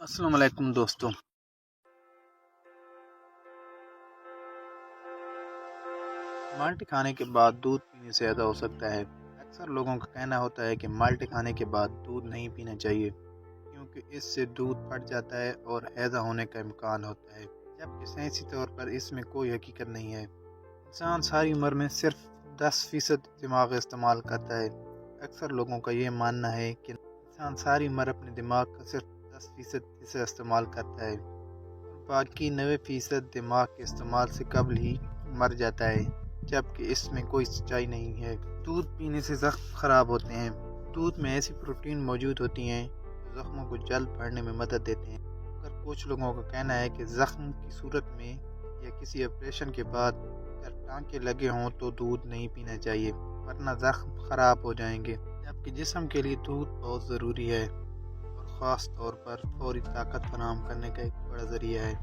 السلام علیکم دوستو، مالٹی کھانے کے بعد دودھ پینے سے ہیضہ ہو سکتا ہے۔ اکثر لوگوں کا کہنا ہوتا ہے کہ مالٹی کھانے کے بعد دودھ نہیں پینا چاہیے کیونکہ اس سے دودھ پھٹ جاتا ہے اور ہیضہ ہونے کا امکان ہوتا ہے، جبکہ سائنسی طور پر اس میں کوئی حقیقت نہیں ہے۔ انسان ساری عمر میں صرف 10% دماغ استعمال کرتا ہے۔ اکثر لوگوں کا یہ ماننا ہے کہ انسان ساری عمر اپنے دماغ کا صرف 10% حصہ استعمال کرتا ہے، باقی 90% دماغ کے استعمال سے قبل ہی مر جاتا ہے، جبکہ اس میں کوئی سچائی نہیں ہے۔ دودھ پینے سے زخم خراب ہوتے ہیں۔ دودھ میں ایسی پروٹین موجود ہوتی ہیں جو زخموں کو جلد بھرنے میں مدد دیتے ہیں، مگر کچھ لوگوں کا کہنا ہے کہ زخم کی صورت میں یا کسی آپریشن کے بعد اگر ٹانکے لگے ہوں تو دودھ نہیں پینا چاہیے، ورنہ زخم خراب ہو جائیں گے۔ جبکہ جسم کے لیے دودھ بہت ضروری ہے اور خاص طور پر فوری طاقت فراہم کرنے کا ایک بڑا ذریعہ ہے۔